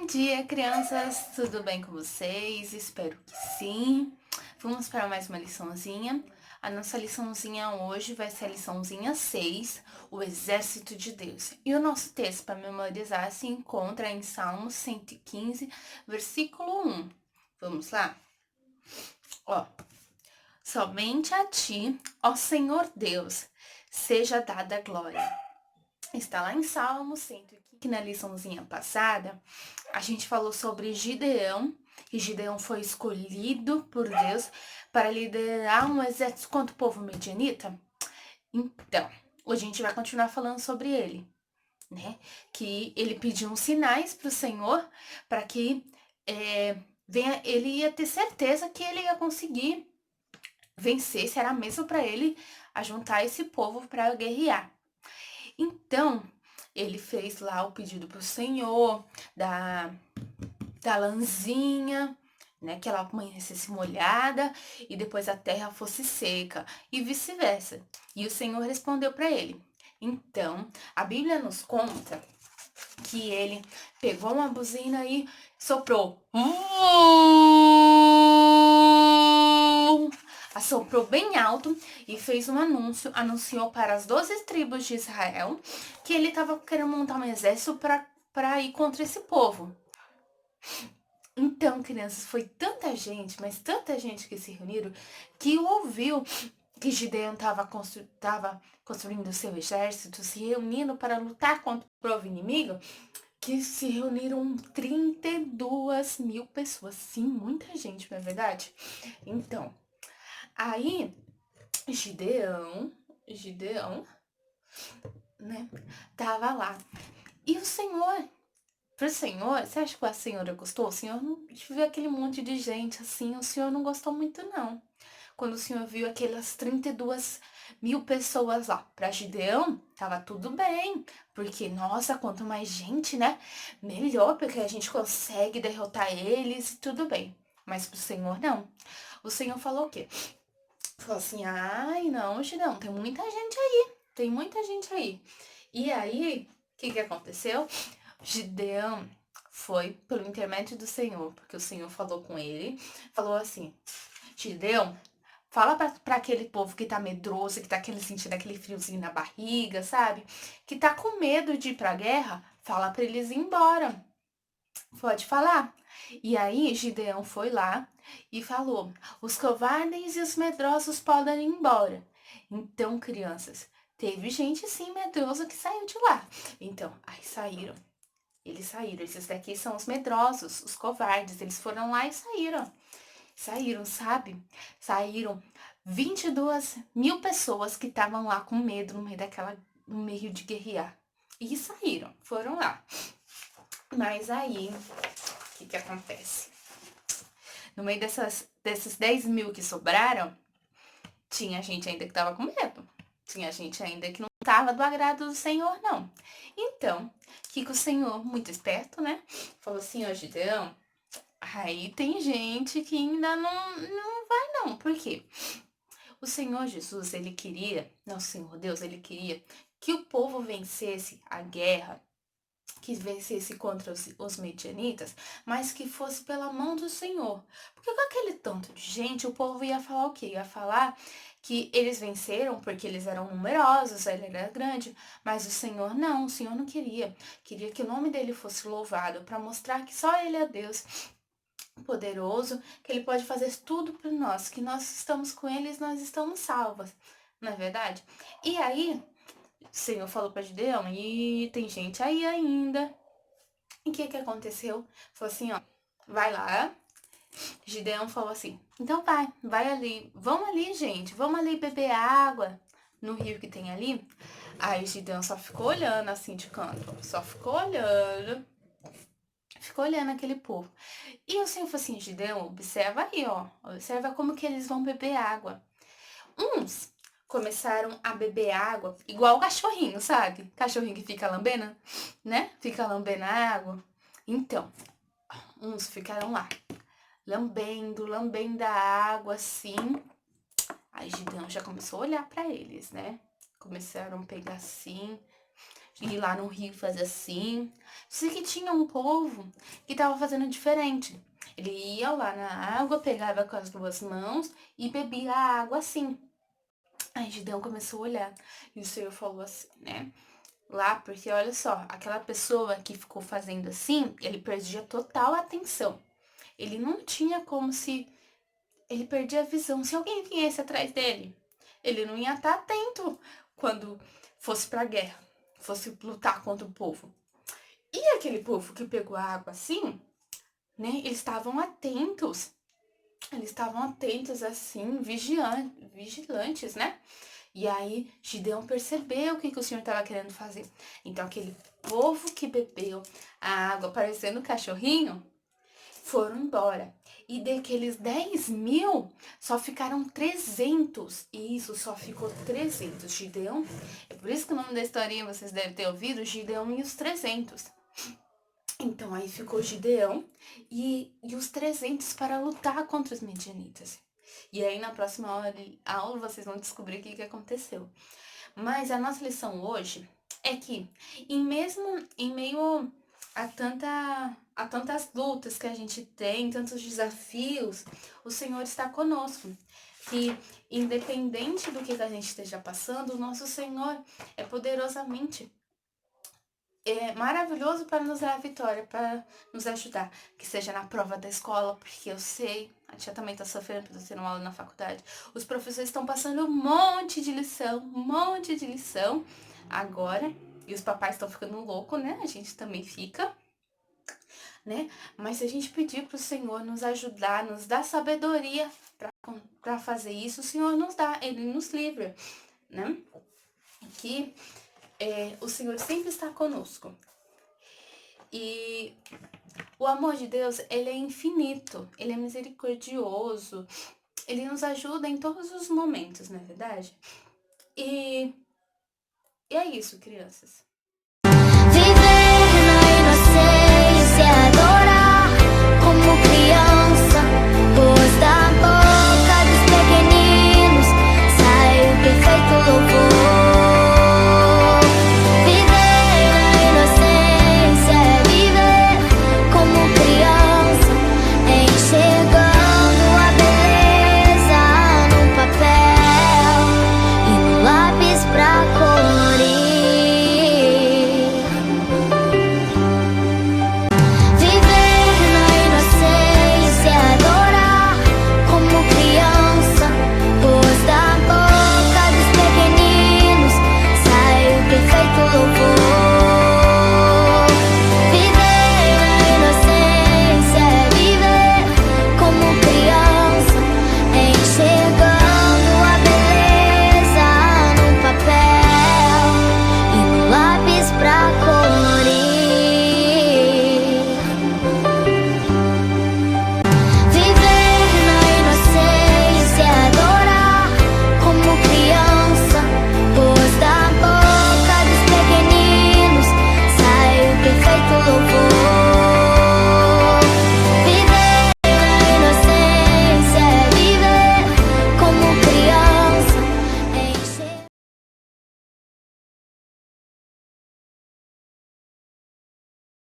Bom dia, crianças! Tudo bem com vocês? Espero que sim. Vamos para mais uma liçãozinha. A nossa liçãozinha hoje vai ser a liçãozinha 6, o Exército de Deus. E o nosso texto para memorizar se encontra em Salmos 115, versículo 1. Vamos lá? Ó. Somente a ti, ó Senhor Deus, seja dada a glória. Está lá em Salmos 115. Que na liçãozinha passada, a gente falou sobre Gideão, e Gideão foi escolhido por Deus para liderar um exército contra o povo medianita. Então, hoje a gente vai continuar falando sobre ele, né? Que ele pediu uns sinais para o Senhor para que ele ia ter certeza que ele ia conseguir vencer, se era mesmo para ele ajuntar esse povo para guerrear. Então, ele fez lá o pedido pro Senhor da lãzinha, né? Que ela amanhecesse molhada e depois a terra fosse seca e vice-versa. E o Senhor respondeu para ele. Então, a Bíblia nos conta que ele pegou uma buzina e soprou. Assoprou bem alto e fez um anúncio, anunciou para as 12 tribos de Israel que ele estava querendo montar um exército para ir contra esse povo. Então, crianças, foi tanta gente, mas tanta gente que se reuniram, que ouviu que Gideão estava construindo seu exército, se reunindo para lutar contra o povo inimigo, que se reuniram 32 mil pessoas. Sim, muita gente, não é verdade? Então, aí Gideão, né, tava lá. E o Senhor, pro Senhor, você acha que a Senhora gostou? O Senhor não viu aquele monte de gente assim, o Senhor não gostou muito, não. Quando o Senhor viu aquelas 32 mil pessoas lá, pra Gideão, tava tudo bem. Porque, nossa, quanto mais gente, né, melhor, porque a gente consegue derrotar eles e tudo bem. Mas pro Senhor, não. O Senhor falou o quê? Falou assim, ai, não, Gideão, tem muita gente aí. Tem muita gente aí. E aí, o que aconteceu? Gideão foi pelo intermédio do Senhor, porque o Senhor falou com ele, falou assim, Gideão, fala pra aquele povo que tá medroso, que tá sentindo aquele friozinho na barriga, sabe? Que tá com medo de ir pra guerra, fala pra eles ir embora. Pode falar. E aí, Gideão foi lá e falou, os covardes e os medrosos podem ir embora. Então, crianças, teve gente sim medrosa que saiu de lá. Então, aí saíram. Eles saíram. Esses daqui são os medrosos, os covardes. Eles foram lá e saíram. Saíram, sabe? Saíram 22 mil pessoas que estavam lá com medo no meio de guerrear. E saíram, foram lá. Mas aí, o que acontece? No meio desses 10 mil que sobraram, tinha gente ainda que tava com medo. Tinha gente ainda que não tava do agrado do Senhor, não. Então, que o Senhor, muito esperto, né? Falou assim, ó, Gideão, aí tem gente que ainda não vai, não. Por quê? O Senhor Jesus, ele queria, não, o Senhor Deus, ele queria que o povo vencesse a guerra, que vencesse contra os medianitas, mas que fosse pela mão do Senhor. Porque com aquele tanto de gente, o povo ia falar o quê? Ia falar que eles venceram porque eles eram numerosos, ele era grande, mas o Senhor não, o Senhor não queria. Queria que o nome dele fosse louvado, para mostrar que só ele é Deus poderoso, que ele pode fazer tudo por nós, que nós estamos com eles, nós estamos salvas. Não é verdade? E aí, o Senhor falou para Gideão, e tem gente aí ainda. E o que aconteceu? Falou assim, ó, vai lá. Gideão falou assim, então vai ali. Vamos ali, gente, vamos ali beber água no rio que tem ali. Aí Gideão só ficou olhando assim de canto, só ficou olhando aquele povo. E o Senhor falou assim, Gideão, observa aí, ó, observa como que eles vão beber água. Uns começaram a beber água igual o cachorrinho, sabe? Cachorrinho que fica lambendo, né? Fica lambendo a água. Então, uns ficaram lá, lambendo a água assim. Aí Gideão já começou a olhar pra eles, né? Começaram a pegar assim. ir lá no rio fazer assim. Só que tinha um povo que tava fazendo diferente. Ele ia lá na água, pegava com as duas mãos e bebia a água assim. Aí Gideão começou a olhar e o Senhor falou assim, né? Lá, porque olha só, aquela pessoa que ficou fazendo assim, ele perdia total atenção. Ele não tinha como se. Ele perdia a visão. Se alguém viesse atrás dele, ele não ia estar atento quando fosse pra guerra, fosse lutar contra o povo. E aquele povo que pegou a água assim, né? Eles estavam atentos assim, vigilantes, né? E aí Gideão percebeu o que o Senhor estava querendo fazer. Então aquele povo que bebeu a água parecendo um cachorrinho foram embora. E daqueles 10.000, só ficaram 300. E isso só ficou 300. Gideão, é por isso que o nome da historinha vocês devem ter ouvido, Gideão e os 300. Então aí ficou Gideão e os 300 para lutar contra os midianitas. E aí na próxima aula vocês vão descobrir o que aconteceu. Mas a nossa lição hoje é que, em meio a tantas lutas que a gente tem, tantos desafios, o Senhor está conosco. Que, independente do que a gente esteja passando, o nosso Senhor é poderosamente maravilhoso para nos dar a vitória, para nos ajudar. Que seja na prova da escola, porque eu sei, a tia também está sofrendo por ter uma aula na faculdade. Os professores estão passando um monte de lição agora. E os papais estão ficando loucos, né? A gente também fica, né? Mas se a gente pedir para o Senhor nos ajudar, nos dar sabedoria para fazer isso, o Senhor nos dá, Ele nos livra, né? Que o Senhor sempre está conosco. E o amor de Deus, ele é infinito, ele é misericordioso, ele nos ajuda em todos os momentos, não é verdade? E é isso, crianças.